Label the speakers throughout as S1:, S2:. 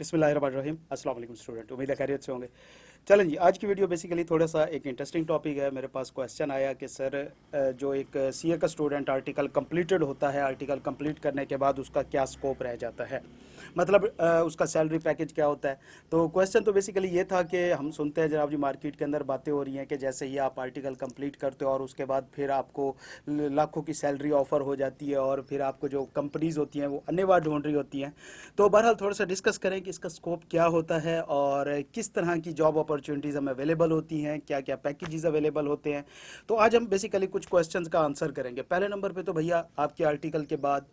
S1: बिस्मिल्लाहिर्रहमानिर्रहीम। अस्सलाम वालेकुम स्टूडेंट, उम्मीद है खैरियत से होंगे। चलें जी, आज की वीडियो बेसिकली थोड़ा सा एक इंटरेस्टिंग टॉपिक है। मेरे पास क्वेश्चन आया कि सर जो एक सीए का स्टूडेंट आर्टिकल कंप्लीटेड होता है, आर्टिकल कंप्लीट करने के बाद उसका क्या स्कोप रह जाता है, मतलब उसका सैलरी पैकेज क्या होता है। तो क्वेश्चन तो बेसिकली ये था कि हम सुनते हैं जनाब जी मार्केट के अंदर बातें हो रही हैं कि जैसे ही आप आर्टिकल कंप्लीट करते हो और उसके बाद फिर आपको लाखों की सैलरी ऑफर हो जाती है और फिर आपको जो कंपनीज होती हैं वो अन्यवाद ढूंढ रही होती हैं। तो बहरहाल थोड़ा सा डिस्कस करें कि इसका स्कोप क्या होता है और किस तरह की जॉब अपॉर्चुनिटीज़ हमें अवेलेबल होती हैं, क्या क्या पैकेजेस अवेलेबल होते हैं। तो आज हम बेसिकली कुछ क्वेश्चंस का आंसर करेंगे। पहले नंबर पे तो भैया आपके आर्टिकल के बाद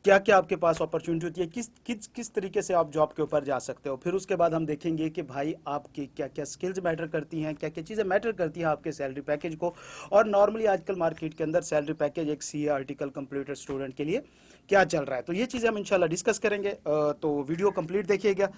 S1: क्या क्या आपके पास अपॉर्चुनिटी होती है, किस किस किस तरीके से आप जॉब के ऊपर जा सकते हो। फिर उसके बाद हम देखेंगे कि भाई आपकी क्या क्या स्किल्स मैटर करती हैं, क्या क्या चीज़ें मैटर करती हैं आपके सैलरी पैकेज को। और नॉर्मली आजकल मार्केट के अंदर सैलरी पैकेज एक सीए आर्टिकल कंप्लीटेड स्टूडेंट के लिए क्या चल रहा है, तो ये चीज़ें हम इंशाल्लाह डिस्कस करेंगे। तो वीडियो कंप्लीट देखिएगा।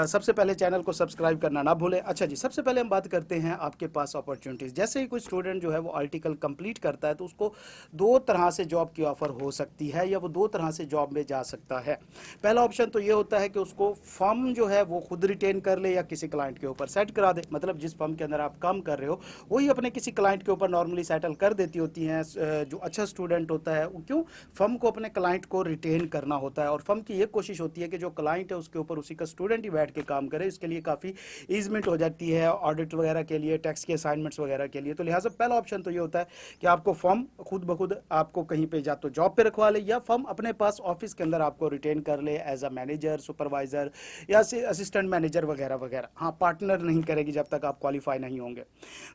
S1: सबसे पहले चैनल को सब्सक्राइब करना ना भूलें। अच्छा जी, सबसे पहले हम बात करते हैं आपके पास अपॉर्चुनिटीज़। जैसे ही कोई स्टूडेंट जो है वो आर्टिकल कंप्लीट करता है तो उसको दो तरह से जॉब की ऑफ़र हो सकती है या वो दो तरह से जॉब में जा सकता है। पहला ऑप्शन तो ये होता है कि उसको फर्म जो है वो खुद रिटेन कर ले या किसी क्लाइंट के ऊपर सेट करा दे, मतलब जिस फर्म के अंदर आप काम कर रहे हो वही अपने किसी क्लाइंट के ऊपर नॉर्मली सेटल कर देती होती हैं। जो अच्छा स्टूडेंट होता है वो क्यों, फर्म को अपने क्लाइंट को रिटेन करना होता है और फर्म की ये कोशिश होती है कि जो क्लाइंट है उसके ऊपर उसी का स्टूडेंट ही बैठ के काम करे। इसके लिए काफ़ी ईजमेंट हो जाती है ऑडिट वगैरह के लिए, टैक्स के असाइनमेंट्स वगैरह के लिए। तो लिहाजा पहला ऑप्शन तो ये होता है कि आपको फर्म खुद ब खुद आपको कहीं पे जा तो जॉब पे रखवा ले या फर्म अपने पास ऑफिस के अंदर आपको रिटेन कर ले एज अ मैनेजर, सुपरवाइजर या असिस्टेंट मैनेजर वगैरह वगैरह। हाँ, पार्टनर नहीं करेगी जब तक आप क्वालिफाई नहीं होंगे।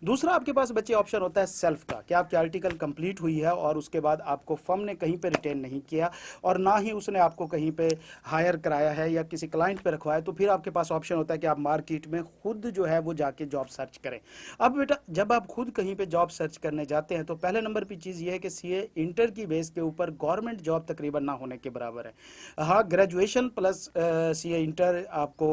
S1: दूसरा आपके पास बच्चे ऑप्शन होता है सेल्फ का, कि आपकी आर्टिकल कंप्लीट हुई है और उसके बाद आपको फर्म ने कहीं पे रिटेन नहीं किया और ना ही उसने आपको कहीं पे हायर कराया है या किसी क्लाइंट पे रखवाया, तो फिर आपके पास ऑप्शन होता है कि आप मार्केट में खुद जो है वो जाके जॉब सर्च करें। अब बेटा जब आप खुद कहीं पे जॉब सर्च करने जाते हैं तो पहले नंबर की चीज़ ये है कि सीए इंटर की बेस के ऊपर गवर्नमेंट जॉब तकरीबन ना होने के बराबर है। हाँ, ग्रेजुएशन प्लस सीए इंटर आपको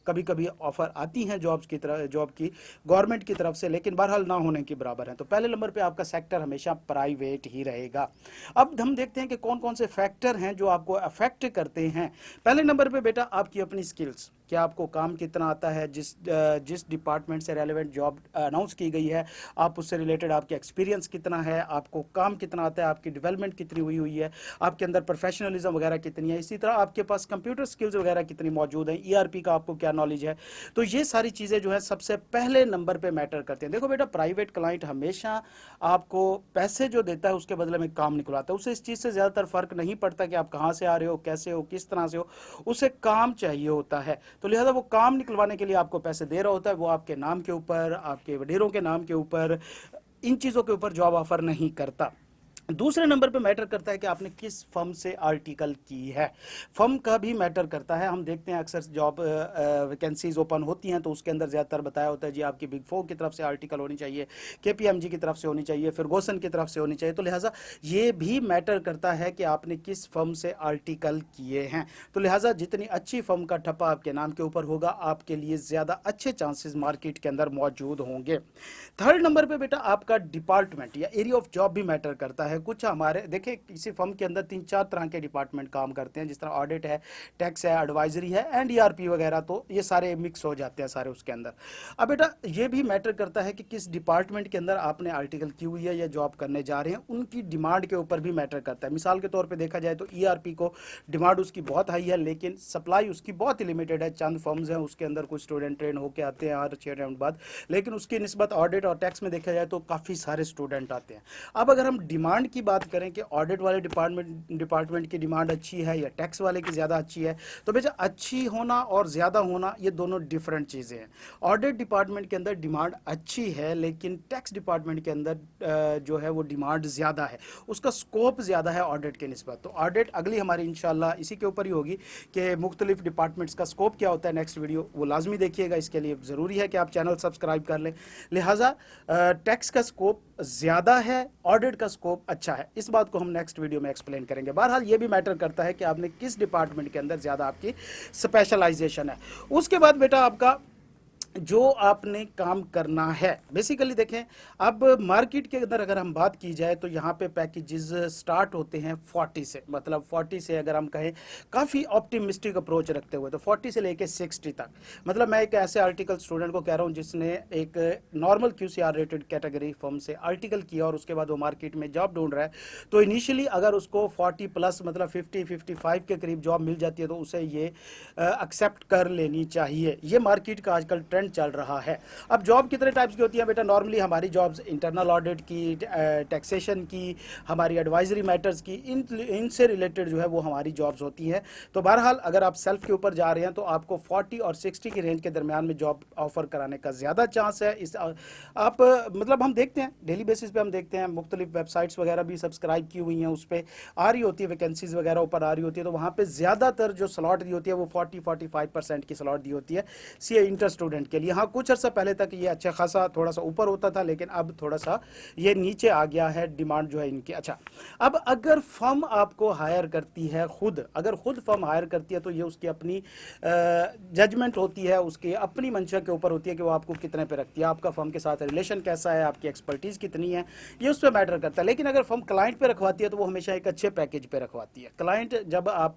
S1: कभी कभी ऑफर आती हैं जॉब्स की तरफ, जॉब की गवर्नमेंट की तरफ से, लेकिन बहरहाल ना होने के बराबर है। तो पहले नंबर पे आपका सेक्टर हमेशा प्राइवेट ही रहेगा। अब हम देखते हैं कि कौन कौन से फैक्टर हैं जो आपको अफेक्ट करते हैं। पहले नंबर पे बेटा आपकी अपनी स्किल्स, क्या आपको काम कितना आता है, जिस डिपार्टमेंट से रेलेवेंट जॉब अनाउंस की गई है आप उससे रिलेटेड आपके एक्सपीरियंस कितना है, आपको काम कितना आता है, आपकी डेवलपमेंट कितनी हुई हुई है, आपके अंदर प्रोफेशनलिज्म वगैरह कितनी है। इसी तरह आपके पास कंप्यूटर स्किल्स वगैरह कितनी मौजूद है, ईआरपी का आपको क्या नॉलेज है। तो ये सारी चीज़ें जो है सबसे पहले नंबर पे मैटर करते हैं। देखो बेटा, प्राइवेट क्लाइंट हमेशा आपको पैसे जो देता है उसके बदले में काम निकलवाता है। उसे इस चीज़ से ज़्यादातर फ़र्क नहीं पड़ता कि आप कहाँ से आ रहे हो, कैसे हो, किस तरह से हो, उसे काम चाहिए होता है। तो लिहाजा वो काम निकलवाने के लिए आपको पैसे दे रहा होता है। वो आपके नाम के ऊपर, आपके वडेरों के नाम के ऊपर, इन चीज़ों के ऊपर जॉब ऑफर नहीं करता। दूसरे नंबर पे मैटर करता है कि आपने किस फर्म से आर्टिकल की है। फर्म का भी मैटर करता है। हम देखते हैं अक्सर जॉब वैकेंसीज ओपन होती हैं तो उसके अंदर ज़्यादातर बताया होता है जी आपकी बिग फोर की तरफ से आर्टिकल होनी चाहिए, केपीएमजी की तरफ से होनी चाहिए, फिर गोसन की तरफ से होनी चाहिए। तो लिहाजा ये भी मैटर करता है कि आपने किस फर्म से आर्टिकल किए हैं। तो लिहाजा जितनी अच्छी फर्म का ठप्पा आपके नाम के ऊपर होगा, आपके लिए ज़्यादा अच्छे चांसेस मार्केट के अंदर मौजूद होंगे। थर्ड नंबर पे बेटा आपका डिपार्टमेंट या एरिया ऑफ जॉब भी मैटर करता है। कुछ हमारे देखिए किसी फर्म के अंदर 3-4 तरह के डिपार्टमेंट काम करते हैं, जिस तरह ऑडिट है, टैक्स है, एडवाइजरी है एंड ईआरपी वगैरह, तो ये सारे मिक्स हो जाते हैं सारे उसके अंदर। अब बेटा ये भी मैटर करता है कि किस डिपार्टमेंट के अंदर आपने आर्टिकल की हुई है या जॉब करने जा रहे हैं, उनकी डिमांड के ऊपर भी मैटर करता है। मिसाल के तौर पर देखा जाए तो ईआरपी को डिमांड उसकी बहुत हाई है लेकिन सप्लाई उसकी बहुत लिमिटेड है। चंद फर्म्स हैं उसके अंदर, कुछ स्टूडेंट ट्रेन होकर आते हैं हर 6 राउंड बाद, लेकिन उसकी निस्बत ऑडिट और टैक्स में देखा जाए तो काफ़ी सारे स्टूडेंट आते हैं। अब अगर हम डिमांड की बात करें कि ऑडिट वाले डिपार्टमेंट की डिमांड अच्छी है या टैक्स वाले की ज़्यादा अच्छी है, तो बेटा अच्छी होना और ज़्यादा होना ये दोनों डिफरेंट चीज़ें हैं। ऑडिट डिपार्टमेंट के अंदर डिमांड अच्छी है लेकिन टैक्स डिपार्टमेंट के अंदर जो है वो डिमांड ज़्यादा है, उसका स्कोप ज़्यादा है ऑडिट के निस्बत। तो ऑडिट अगली हमारी इंशाल्लाह इसी के ऊपर ही होगी कि मुख्तलिफ डिपार्टमेंट्स का स्कोप क्या होता है। नेक्स्ट वीडियो वो लाजमी देखिएगा, इसके लिए ज़रूरी है कि आप चैनल सब्सक्राइब कर लें। लिहाजा टैक्स का स्कोप ज़्यादा है, ऑडिट का स्कोप अच्छा है। इस बात को हम नेक्स्ट वीडियो में एक्सप्लेन करेंगे। बहरहाल ये भी मैटर करता है कि आपने किस डिपार्टमेंट के अंदर ज़्यादा आपकी स्पेशलाइजेशन है। उसके बाद बेटा आपका जो आपने काम करना है। बेसिकली देखें, अब मार्केट के अंदर अगर हम बात की जाए तो यहाँ पे पैकेजेस स्टार्ट होते हैं 40 से, मतलब 40 से अगर हम कहें काफ़ी ऑप्टिमिस्टिक अप्रोच रखते हुए तो 40 से लेके 60 तक। मतलब मैं एक ऐसे आर्टिकल स्टूडेंट को कह रहा हूँ जिसने एक normal QCR rated category firm से आर्टिकल किया और उसके बाद वो मार्केट में जॉब ढूंढ रहा है, तो इनिशियली अगर उसको 40 प्लस मतलब 50-55 के करीब जॉब मिल जाती है तो उसे ये एक्सेप्ट कर लेनी चाहिए। ये मार्केट का आजकल ट्रेंड चल रहा है। अब जॉब कितने टाइप्स की होती है बेटा? नॉर्मली हमारी जॉब्स इंटरनल ऑडिट की, टैक्सेशन की, हमारी एडवाइजरी मैटर्स की, इनसे रिलेटेड जो है वो हमारी जॉब्स होती हैं। तो बहरहाल अगर आप सेल्फ के ऊपर जा रहे हैं तो आपको 40 और 60 की रेंज के दरमियान में जॉब ऑफर कराने का ज़्यादा चांस है। इस आप मतलब हम देखते हैं डेली बेसिस पे, हम देखते हैं मुख्तलिफ वेबसाइट्स वगैरह भी सब्सक्राइब की हुई हैं, उस पर आ रही होती है वैकेंसीज वगैरह ऊपर आ रही होती है, तो वहाँ पे ज़्यादातर जो स्लॉट दी होती है वो 40-45% की स्लॉट दी होती है CA इंटर स्टूडेंट के लिए। हाँ, कुछ अर्सा पहले तक ये अच्छा खासा थोड़ा सा ऊपर होता था, लेकिन अब थोड़ा सा ये नीचे आ गया है डिमांड जो है इनकी। अच्छा, अब अगर फर्म आपको हायर करती है, खुद अगर खुद फर्म हायर करती है तो ये उसकी अपनी जजमेंट होती है, उसकी अपनी मंशा के ऊपर होती है कि वो आपको कितने पे रखती है, आपका फर्म के साथ रिलेशन कैसा है, आपकी एक्सपर्टीज़ कितनी है, ये उस पर मैटर करता है। लेकिन अगर फर्म क्लाइंट पे रखवाती है तो वो हमेशा एक अच्छे पैकेज पे रखवाती है। क्लाइंट जब आप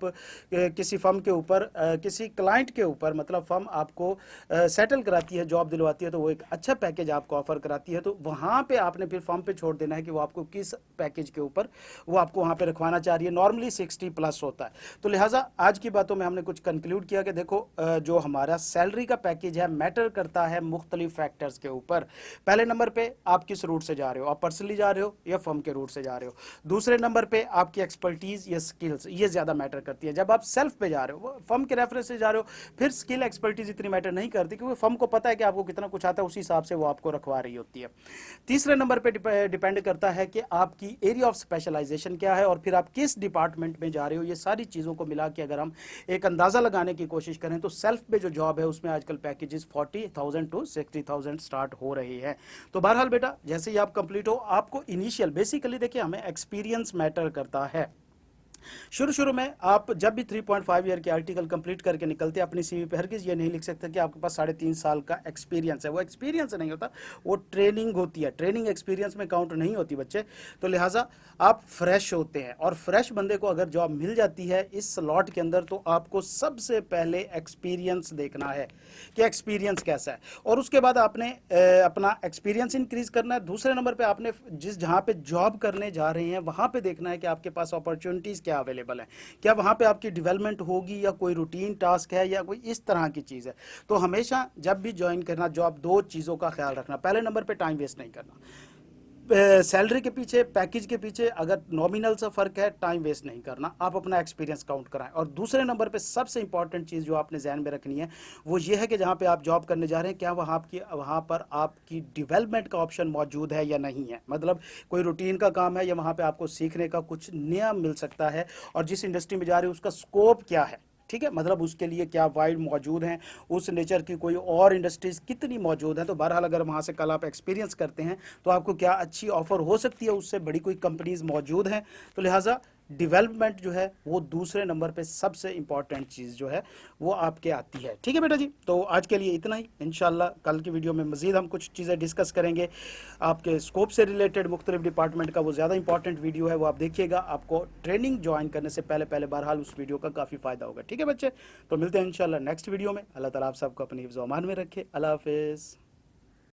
S1: किसी फर्म के ऊपर किसी क्लाइंट के ऊपर मतलब फर्म आपको सेटल कराती है, जॉब दिलवाती है, तो वो एक अच्छा पैकेज आपको ऑफर कराती है। तो वहाँ पे आपने फिर फर्म पे छोड़ देना है कि वो आपको किस पैकेज के ऊपर वो आपको वहाँ पे रखवाना चाह रही है। नॉर्मली 60 प्लस होता है। तो लिहाजा आज की बातों में हमने कुछ कंक्लूड किया कि देखो जो हमारा सैलरी का पैकेज है मैटर करता है मुख्तलिफ फैक्टर्स के ऊपर। पहले नंबर पे आप किस रूट से जा रहे हो, आप पर्सनली जा रहे हो या फर्म के रूट से जा रहे हो। दूसरे नंबर पे आपकी एक्सपर्टीज या स्किल्स, ये ज़्यादा मैटर करती है। जब आप सेल्फ पे जा रहे हो, फर्म के रेफरेंस से जा रहे हो, फिर स्किल एक्सपर्टीज इतनी मैटर नहीं करती क्योंकि फर्म को पता है कि आपको कितना कुछ आता है, उसी हिसाब से वो आपको रखवा रही होती है। तीसरे नंबर पे डिपेंड करता है कि आपकी एरिया ऑफ स्पेशलाइजेशन क्या है और फिर आप किस डिपार्टमेंट में जा रहे हो। ये सारी चीज़ों को मिला के अगर हम एक अंदाज़ा लगाने की कोशिश करें तो सेल्फ पे जो जॉब है उसमें आजकल पैकेजेस 40,000 टू 60,000 स्टार्ट हो रही है। तो बहरहाल बेटा जैसे ही आप कंप्लीट हो, आपको इनिशियल बेसिकली देखिए हमें एक्सपीरियंस मैटर करता है। शुरू में आप जब भी 3.5 ईयर के आर्टिकल कंप्लीट करके निकलते हैं अपनी CV पे हरगिज़ ये नहीं लिख सकते कि आपके पास 3.5 साल का एक्सपीरियंस है। वो एक्सपीरियंस नहीं होता, वो ट्रेनिंग होती है। ट्रेनिंग एक्सपीरियंस में काउंट नहीं होती बच्चे। तो लिहाजा आप फ्रेश होते हैं और फ्रेश बंदे को अगर जॉब मिल जाती है इस स्लॉट के अंदर तो आपको सबसे पहले एक्सपीरियंस देखना है कि एक्सपीरियंस कैसा है, और उसके बाद आपने अपना एक्सपीरियंस इंक्रीज करना है। दूसरे नंबर पे आपने जहाँ पे जॉब करने जा रहे हैं वहाँ पे देखना है कि आपके पास अपॉर्चुनिटीज़ क्या अवेलेबल है, क्या वहाँ पे आपकी डेवलपमेंट होगी या कोई रूटीन टास्क है या कोई इस तरह की चीज़ है। तो हमेशा जब भी ज्वाइन करना जॉब, दो चीज़ों का ख्याल रखना। पहले नंबर पे टाइम वेस्ट नहीं करना, सैलरी के पीछे, पैकेज के पीछे अगर नॉमिनल सा फ़र्क है, टाइम वेस्ट नहीं करना, आप अपना एक्सपीरियंस काउंट कराएं। और दूसरे नंबर पे सबसे इंपॉर्टेंट चीज़ जो आपने जहन में रखनी है वो ये है कि जहाँ पे आप जॉब करने जा रहे हैं क्या वहाँ पर आपकी डेवलपमेंट का ऑप्शन मौजूद है या नहीं है। मतलब कोई रूटीन का काम है या वहाँ पे आपको सीखने का कुछ नया मिल सकता है, और जिस इंडस्ट्री में जा रहे हो उसका स्कोप क्या है, ठीक है, मतलब उसके लिए क्या वाइड मौजूद हैं, उस नेचर की कोई और इंडस्ट्रीज कितनी मौजूद हैं। तो बहरहाल अगर वहाँ से कल आप एक्सपीरियंस करते हैं तो आपको क्या अच्छी ऑफर हो सकती है, उससे बड़ी कोई कंपनीज मौजूद हैं। तो लिहाजा डेवलपमेंट जो है वो दूसरे नंबर पे सबसे इंपॉर्टेंट चीज़ जो है वो आपके आती है। ठीक है बेटा जी, तो आज के लिए इतना ही। इंशाल्लाह कल की वीडियो में मज़ीद हम कुछ चीज़ें डिस्कस करेंगे आपके स्कोप से रिलेटेड, मुख्तलिफ डिपार्टमेंट का वो ज़्यादा इंपॉर्टेंट वीडियो है, वो आप देखिएगा। आपको ट्रेनिंग ज्वाइन करने से पहले पहले बहरहाल उस वीडियो का काफ़ी फ़ायदा होगा। ठीक है बच्चे, तो मिलते हैं इंशाल्लाह नेक्स्ट वीडियो में। अल्लाह ताला आप सबको अपनी हिफ्ज़ व अमान में रखे। अल्लाह हाफिज़।